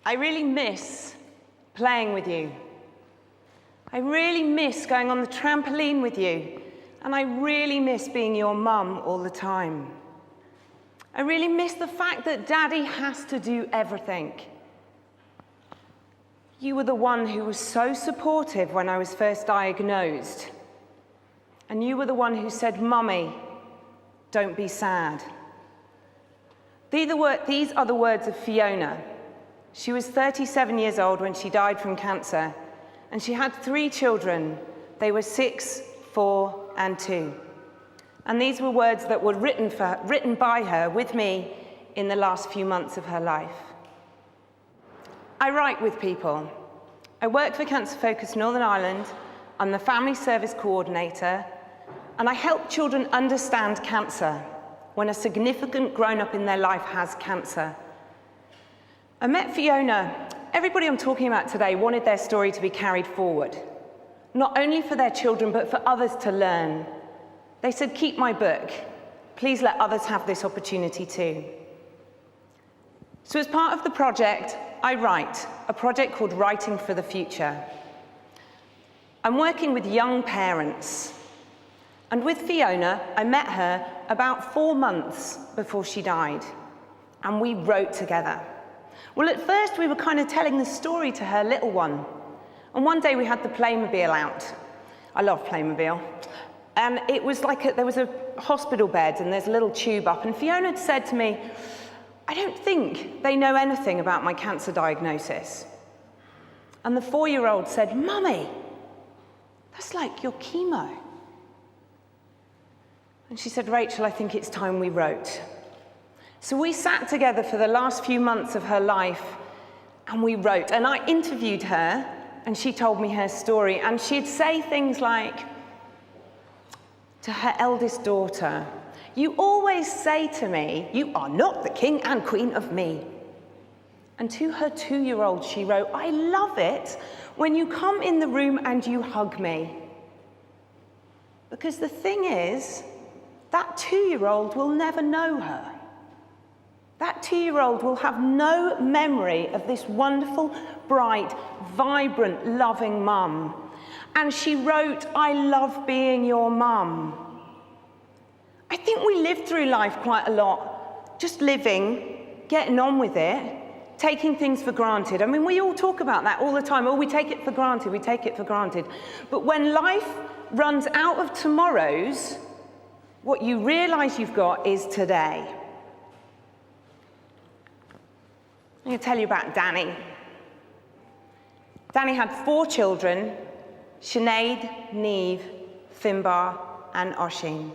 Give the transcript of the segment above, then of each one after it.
I really miss playing with you. I really miss going on the trampoline with you. And I really miss being your mum all the time. I really miss the fact that Daddy has to do everything. You were the one who was so supportive when I was first diagnosed. And you were the one who said, "Mummy, don't be sad." These are the words of Fiona. She was 37 years old when she died from cancer, and she had 3 children. They were 6, 4, and 2. And these were words that were written by her with me in the last few months of her life. I write with people. I work for Cancer Focus Northern Ireland. I'm the Family Service Coordinator, and I help children understand cancer when a significant grown-up in their life has cancer. I met Fiona. Everybody I'm talking about today wanted their story to be carried forward, not only for their children, but for others to learn. They said, "Keep my book. Please let others have this opportunity too." So as part of the project, I write, a project called Writing for the Future. I'm working with young parents. And with Fiona, I met her about 4 months before she died. And we wrote together. Well, at first we were kind of telling the story to her little one. And one day we had the Playmobil out. I love Playmobil. And it was like there was a hospital bed and there's a little tube up. And Fiona had said to me, "I don't think they know anything about my cancer diagnosis." And the 4-year-old said, "Mummy, that's like your chemo." And she said, "Rachel, I think it's time we wrote." So we sat together for the last few months of her life and we wrote. And I interviewed her and she told me her story. And she'd say things like to her eldest daughter, "You always say to me, 'You are not the king and queen of me.'" And to her 2-year-old, she wrote, "I love it when you come in the room and you hug me." Because the thing is, that 2-year-old will never know her. That 2-year-old will have no memory of this wonderful, bright, vibrant, loving mum. And she wrote, "I love being your mum." I think we live through life quite a lot, just living, getting on with it, taking things for granted. I mean, we all talk about that all the time. Oh, we take it for granted, we take it for granted. But when life runs out of tomorrows, what you realize you've got is today. I'm going to tell you about Danny. Danny had 4 children, Sinead, Neve, Finbar, and Oshin.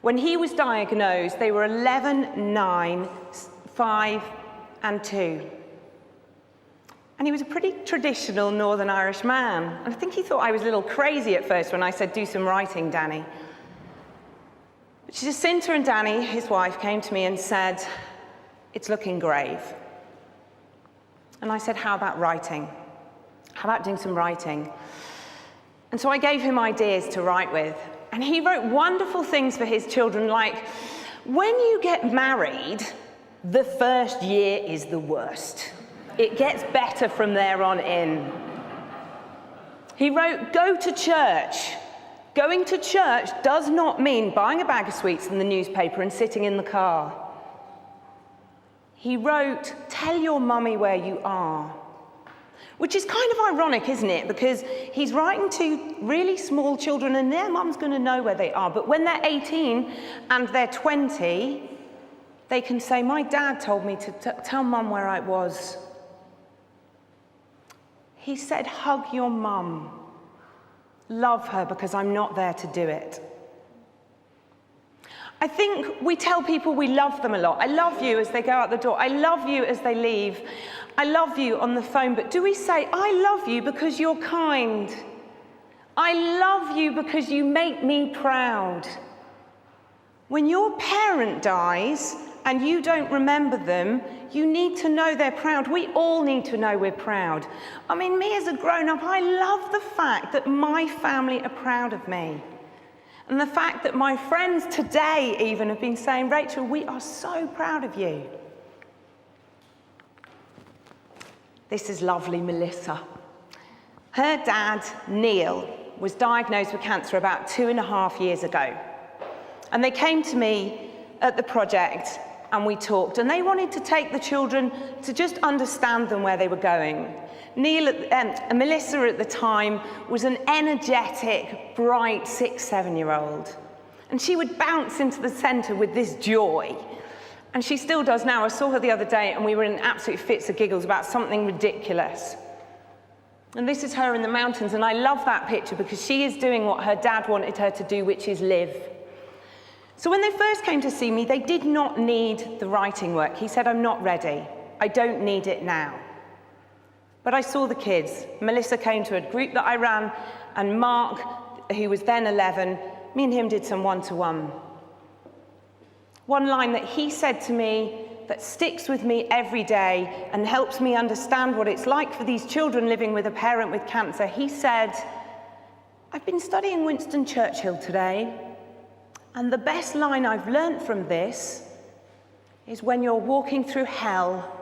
When he was diagnosed, they were 11, 9, 5, and 2. And he was a pretty traditional Northern Irish man. And I think he thought I was a little crazy at first when I said, "Do some writing, Danny." But Jacinta and Danny, his wife, came to me and said, "It's looking grave." And I said, "How about writing? How about doing some writing?" And so I gave him ideas to write with. And he wrote wonderful things for his children, like, "When you get married, the first year is the worst. It gets better from there on in." He wrote, "Go to church. Going to church does not mean buying a bag of sweets and the newspaper and sitting in the car." He wrote, "Tell your mummy where you are." Which is kind of ironic, isn't it? Because he's writing to really small children and their mum's going to know where they are. But when they're 18 and they're 20, they can say, "My dad told me to tell mum where I was." He said, "Hug your mum. Love her because I'm not there to do it." I think we tell people we love them a lot. "I love you" as they go out the door. "I love you" as they leave. "I love you" on the phone. But do we say, "I love you because you're kind. I love you because you make me proud"? When your parent dies and you don't remember them, you need to know they're proud. We all need to know we're proud. I mean, me as a grown-up, I love the fact that my family are proud of me. And the fact that my friends today even have been saying, "Rachel, we are so proud of you." This is lovely Melissa. Her dad, Neil, was diagnosed with cancer about 2.5 years ago. And they came to me at the project and we talked, and they wanted to take the children to just understand them where they were going. Melissa at the time was an energetic, bright 6-7-year-old. And she would bounce into the centre with this joy. And she still does now. I saw her the other day and we were in absolute fits of giggles about something ridiculous. And this is her in the mountains, and I love that picture because she is doing what her dad wanted her to do, which is live. So when they first came to see me, they did not need the writing work. He said, I'm not ready. I don't need it now. But I saw the kids. Melissa came to a group that I ran, and Mark, who was then 11, me and him did some one-to-one. One line that he said to me that sticks with me every day and helps me understand what it's like for these children living with a parent with cancer. He said, I've been studying Winston Churchill today, and the best line I've learnt from this is when you're walking through hell,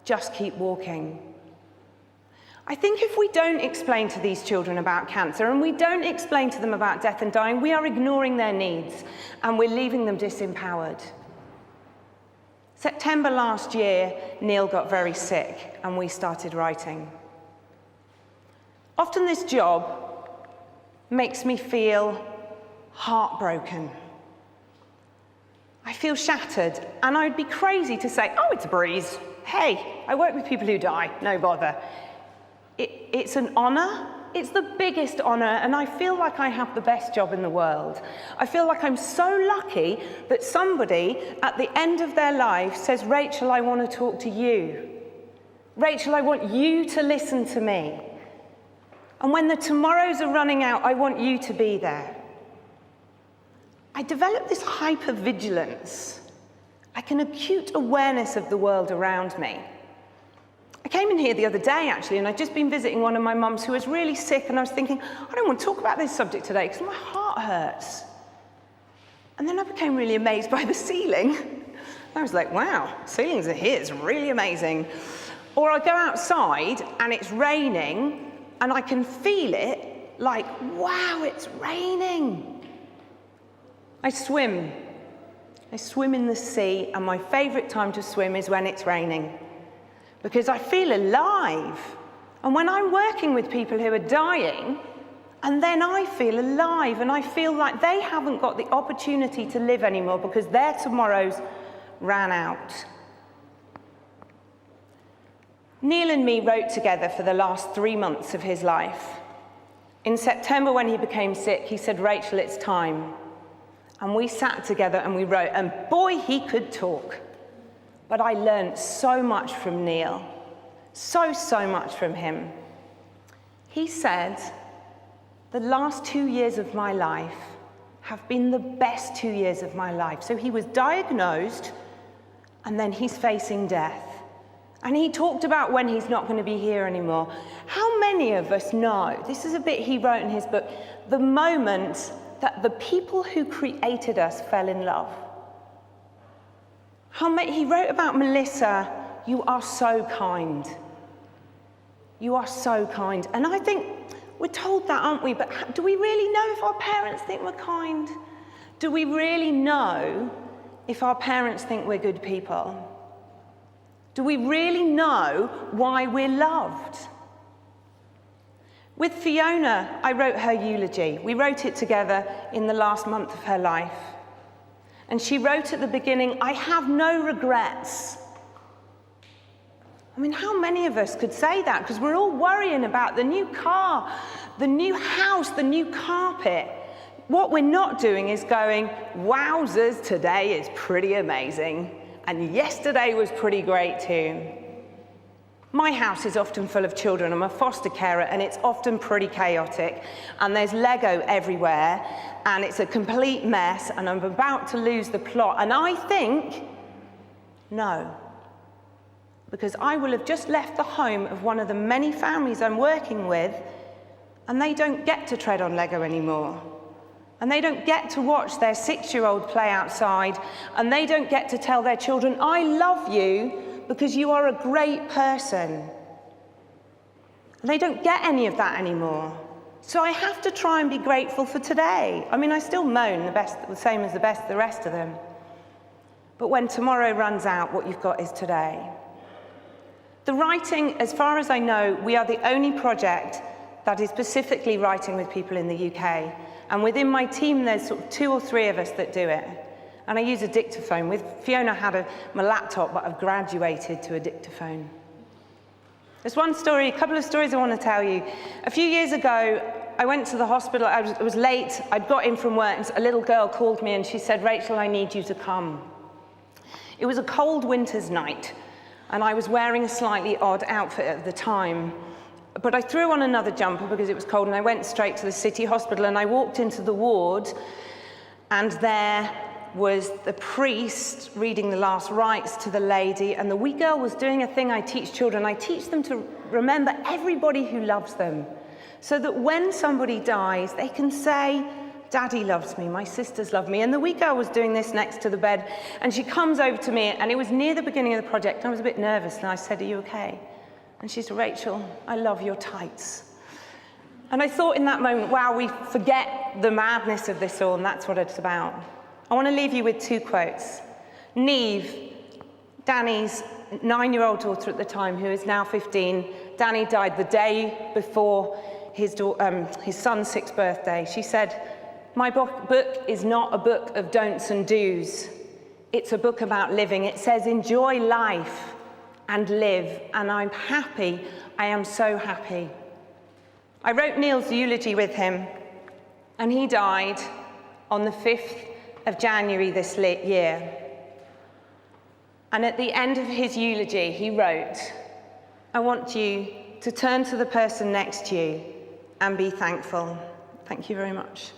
just keep walking. I think if we don't explain to these children about cancer and we don't explain to them about death and dying, we are ignoring their needs and we're leaving them disempowered. September last year, Neil got very sick and we started writing. Often this job makes me feel heartbroken. I feel shattered, and I would be crazy to say, oh, it's a breeze. Hey, I work with people who die, no bother. It's an honor. It's the biggest honor, and I feel like I have the best job in the world. I feel like I'm so lucky that somebody at the end of their life says, Rachel, I want to talk to you. Rachel, I want you to listen to me. And when the tomorrows are running out, I want you to be there. I developed this hypervigilance, like an acute awareness of the world around me. I came in here the other day, actually, and I'd just been visiting one of my mums who was really sick, and I was thinking, I don't want to talk about this subject today because my heart hurts. And then I became really amazed by the ceiling. I was like, wow, ceilings are here, it's really amazing. Or I go outside and it's raining, and I can feel it like, wow, it's raining. I swim in the sea, and my favorite time to swim is when it's raining, because I feel alive. And when I'm working with people who are dying, and then I feel alive, and I feel like they haven't got the opportunity to live anymore because their tomorrows ran out. Neil and me wrote together for the last 3 months of his life. In September, when he became sick, he said, Rachel, it's time. And we sat together and we wrote, and boy, he could talk. But I learned so much from Neil, so much from him. He said, the last 2 years of my life have been the best 2 years of my life. So he was diagnosed, and then he's facing death. And he talked about when he's not going to be here anymore. How many of us know, this is a bit he wrote in his book, the moment that the people who created us fell in love? He wrote about Melissa, you are so kind. You are so kind. And I think we're told that, aren't we? But do we really know if our parents think we're kind? Do we really know if our parents think we're good people? Do we really know why we're loved? With Fiona, I wrote her eulogy. We wrote it together in the last month of her life. And she wrote at the beginning, I have no regrets. I mean, how many of us could say that? Because we're all worrying about the new car, the new house, the new carpet. What we're not doing is going, wowzers, today is pretty amazing. And yesterday was pretty great too. My house is often full of children. I'm a foster carer, and it's often pretty chaotic. And there's Lego everywhere, and it's a complete mess, and I'm about to lose the plot. And I think, no. Because I will have just left the home of one of the many families I'm working with, and they don't get to tread on Lego anymore. And they don't get to watch their 6-year-old play outside, and they don't get to tell their children, I love you because you are a great person. They don't get any of that anymore. So I have to try and be grateful for today. I mean, I still moan the same as the rest of them. But when tomorrow runs out, what you've got is today. The writing, as far as I know, we are the only project that is specifically writing with people in the UK. And within my team, there's sort of 2 or 3 of us that do it. And I use a dictaphone. With Fiona had my laptop, but I've graduated to a dictaphone. There's one story, a couple of stories I want to tell you. A few years ago, I went to the hospital. It was late. I'd got in from work, and a little girl called me, and she said, "Rachel, I need you to come." It was a cold winter's night, and I was wearing a slightly odd outfit at the time. But I threw on another jumper because it was cold, and I went straight to the city hospital, and I walked into the ward, and there was the priest reading the last rites to the lady, and the wee girl was doing a thing I teach children. I teach them to remember everybody who loves them, so that when somebody dies, they can say, "Daddy loves me, my sisters love me." And the wee girl was doing this next to the bed, and she comes over to me, and it was near the beginning of the project, and I was a bit nervous, and I said, "Are you okay?" And she said, "Rachel, I love your tights." And I thought in that moment, wow, we forget the madness of this all, and that's what it's about. I want to leave you with 2 quotes. Neve, Danny's 9-year-old daughter at the time, who is now 15, Danny died the day before his son's 6th birthday. She said, "My book is not a book of don'ts and do's. It's a book about living. It says, enjoy life and live, and I'm happy. I am so happy." I wrote Neil's eulogy with him, and he died on the 5th of January this year. And at the end of his eulogy, he wrote, "I want you to turn to the person next to you and be thankful." Thank you very much.